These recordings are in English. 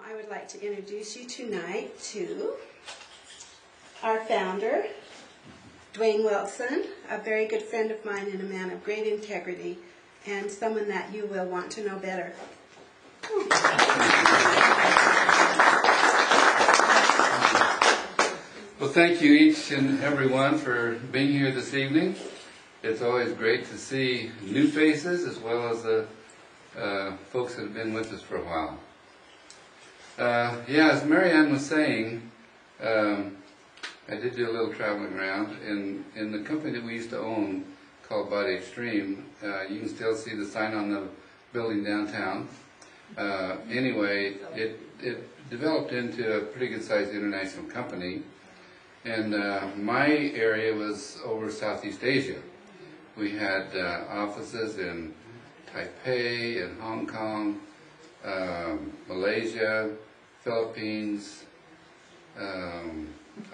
I would like to introduce you tonight to our founder, Duane Wilson, a very good friend of mine and a man of great integrity, and someone that you will want to know better. Well, thank you each and everyone for being here this evening. It's always great to see new faces as well as the folks that have been with us for a while. Yeah, as Marianne was saying, I did do a little traveling around, and in the company that we used to own called Body Extreme, you can still see the sign on the building downtown. Anyway, it developed into a pretty good-sized international company, and my area was over Southeast Asia. We had offices in Taipei and Hong Kong, Malaysia, Philippines, I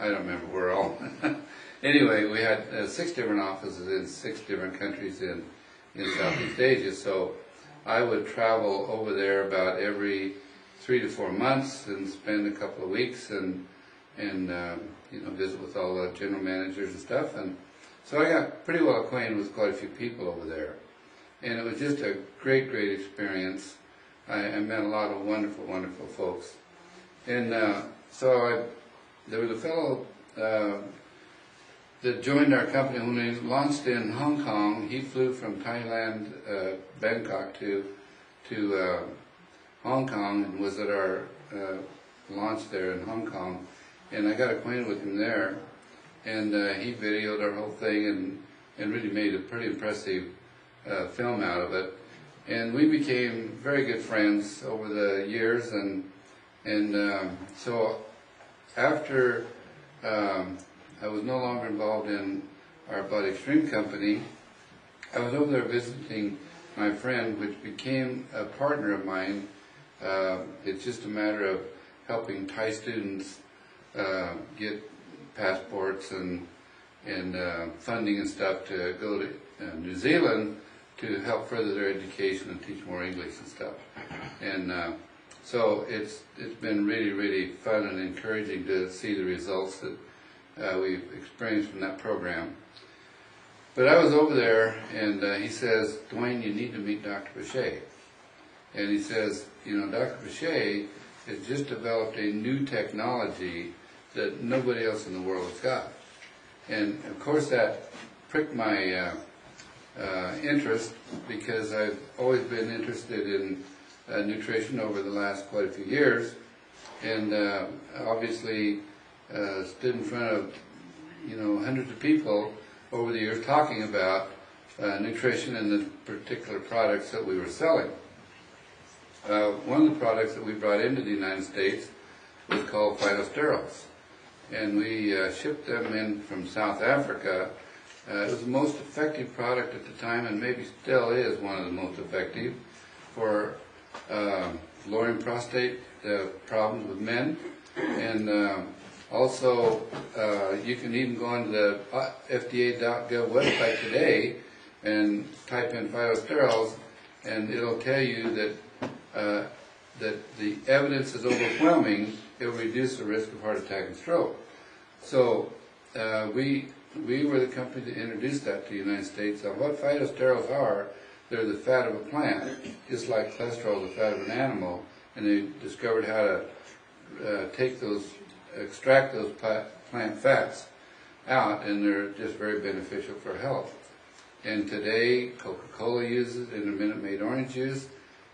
don't remember where all. Anyway, we had 6 different offices in 6 different countries in Southeast Asia, so I would travel over there about every 3 to 4 months and spend a couple of weeks and visit with all the general managers and stuff, and so I got pretty well acquainted with quite a few people over there, and it was just a great experience. I met a lot of wonderful folks, and there was a fellow that joined our company when we launched in Hong Kong. He flew from Thailand, Bangkok to Hong Kong and was at our launch there in Hong Kong, and I got acquainted with him there, and he videoed our whole thing and really made a pretty impressive film out of it, and we became very good friends over the years, and so after I was no longer involved in our Body Extreme company, I was over there visiting my friend, which became a partner of mine. It's just a matter of helping Thai students get passports and funding and stuff to go to New Zealand to help further their education and teach more English and stuff. And so it's been really fun and encouraging to see the results that we've experienced from that program. But I was over there, and he says, "Duane, you need to meet Dr. Boucher." And he says, Dr. Boucher has just developed a new technology that nobody else in the world has got. And of course that pricked my interest, because I've always been interested in nutrition over the last quite a few years, and obviously stood in front of hundreds of people over the years talking about nutrition and the particular products that we were selling. One of the products that we brought into the United States was called phytosterols, and we shipped them in from South Africa. It was the most effective product at the time, and maybe still is one of the most effective for lowering prostate problems with men. And also, you can even go onto the FDA.gov website today and type in phytosterols, and it'll tell you that the evidence is overwhelming. It will reduce the risk of heart attack and stroke. So we were the company that introduced that to the United States. Now, what phytosterols are, they're the fat of a plant, just like cholesterol is the fat of an animal, and they discovered how to extract those plant fats out, and they're just very beneficial for health. And today, Coca-Cola uses it in their Minute Maid orange juice.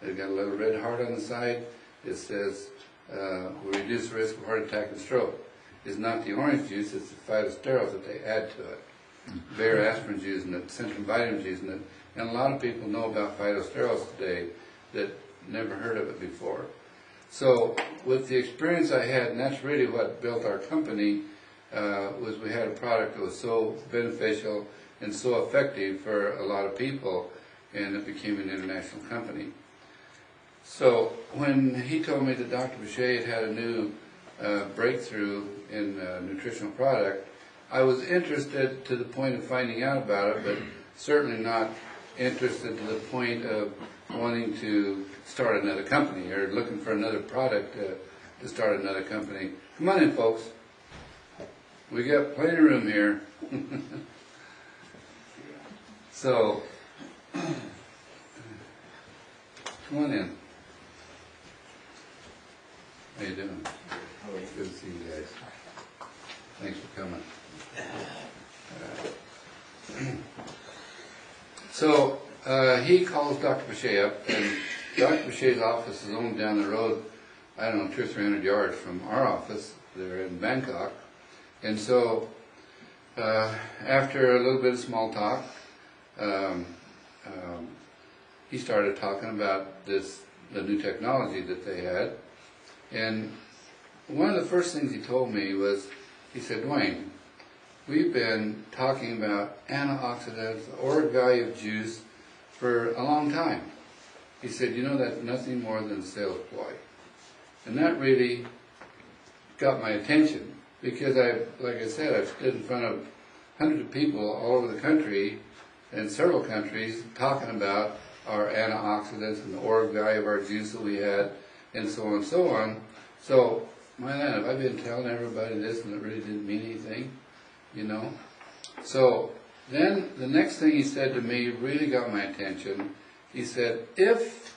They've got a little red heart on the side. It says, will reduce the risk of heart attack and stroke. It's not the orange juice, it's the phytosterols that they add to it. Bayer aspirin's using it, Centrum Vitamin's using it, and a lot of people know about phytosterols today that never heard of it before. So with the experience I had, and that's really what built our company, was we had a product that was so beneficial and so effective for a lot of people, and it became an international company. So when he told me that Dr. Boucher had a new breakthrough in nutritional product, I was interested to the point of finding out about it, but certainly not interested to the point of wanting to start another company or looking for another product to start another company. Come on in, folks. We got plenty of room here. So, come on in. How you doing? Good to see you guys. Thanks for coming. So, he calls Dr. Boucher up, and Dr. Boucher's office is only down the road, I don't know, 200 or 300 yards from our office. They're in Bangkok. And so, after a little bit of small talk, he started talking about the new technology that they had. And one of the first things he told me was, he said, Duane, we've been talking about antioxidants, the auric value of juice, for a long time. He said, you know, that's nothing more than a sales ploy. And that really got my attention, because like I said, I've stood in front of hundreds of people all over the country, in several countries, talking about our antioxidants and the auric value of our juice that we had, and so on and so on. So, my land, have I been telling everybody this and it really didn't mean anything? You know? So, then the next thing he said to me really got my attention. He said, if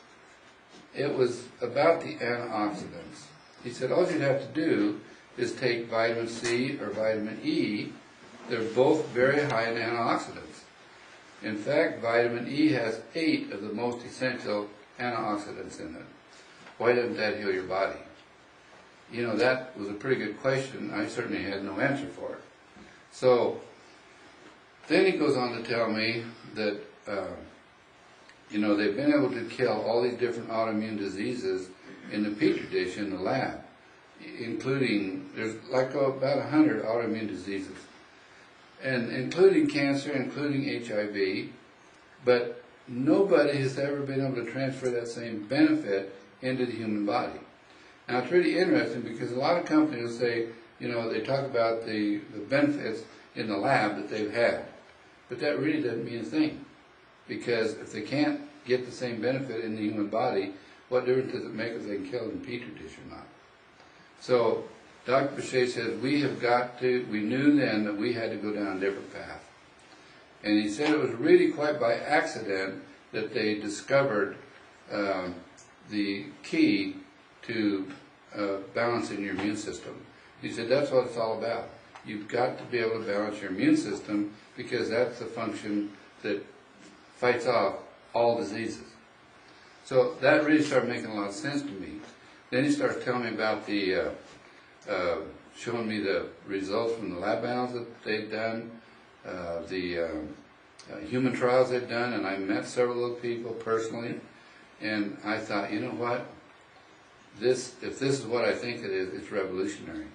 it was about the antioxidants, he said, all you'd have to do is take vitamin C or vitamin E. They're both very high in antioxidants. In fact, vitamin E has 8 of the most essential antioxidants in it. Why doesn't that heal your body? You know, that was a pretty good question. I certainly had no answer for it. So, then he goes on to tell me that, you know, they've been able to kill all these different autoimmune diseases in the petri dish in the lab, including, there's like about 100 autoimmune diseases, and including cancer, including HIV, but nobody has ever been able to transfer that same benefit into the human body. Now, it's really interesting because a lot of companies will say, you know, they talk about the benefits in the lab that they've had. But that really doesn't mean a thing. Because if they can't get the same benefit in the human body, what difference does it make if they can kill it in petri dish or not? So, Dr. Boucher says, we knew then that we had to go down a different path. And he said it was really quite by accident that they discovered the key to balancing your immune system. He said that's what it's all about. You've got to be able to balance your immune system because that's the function that fights off all diseases. So that really started making a lot of sense to me. Then he starts telling me about the, showing me the results from the lab analysis that they'd done, the human trials they'd done, and I met several of the people personally, and I thought, you know what? If this is what I think it is, it's revolutionary.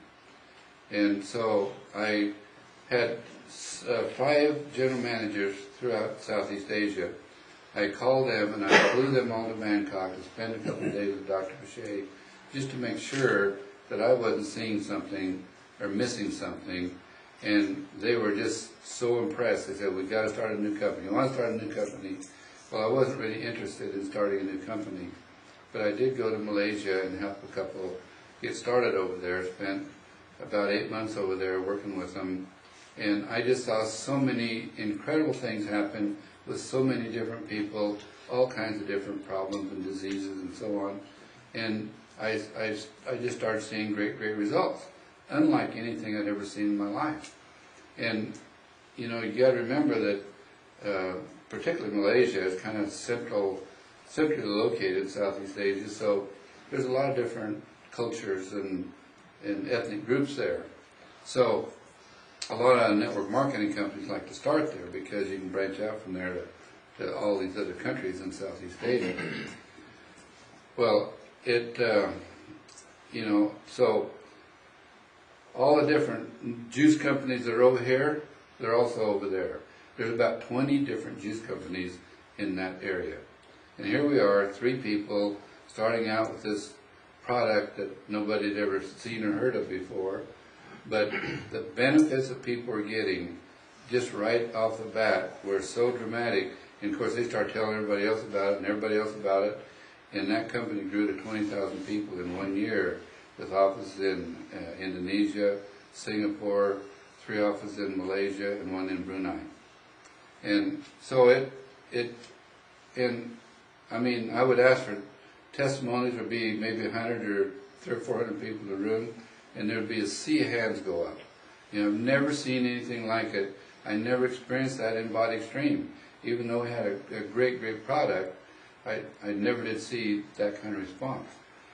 And so I had 5 general managers throughout Southeast Asia. I called them and I flew them all to Bangkok to spend a couple of days with Dr. Boucher just to make sure that I wasn't seeing something or missing something. And they were just so impressed. They said, we've got to start a new company. You want to start a new company? Well, I wasn't really interested in starting a new company. But I did go to Malaysia and help a couple get started over there. Spent about 8 months over there working with them. And I just saw so many incredible things happen with so many different people, all kinds of different problems and diseases and so on. And I just started seeing great results, unlike anything I'd ever seen in my life. And, you know, you got to remember that particularly Malaysia is kind of centrally located in Southeast Asia, so there's a lot of different cultures and ethnic groups there. So a lot of network marketing companies like to start there because you can branch out from there to all these other countries in Southeast Asia. Well, you know, so all the different juice companies that are over here, they're also over there. There's about 20 different juice companies in that area. And here we are, 3 people, starting out with this product that nobody had ever seen or heard of before. But the benefits that people are getting just right off the bat were so dramatic. And of course, they start telling everybody else about it, and everybody else about it. And that company grew to 20,000 people in 1 year, with offices in Indonesia, Singapore, 3 offices in Malaysia, and 1 in Brunei. And so I mean, I would ask for testimonies. Would be maybe 100 or 300 or 400 people in the room, and there'd be a sea of hands go up. You know, I've never seen anything like it. I never experienced that in Body Extreme. Even though we had a great, great product, I never did see that kind of response.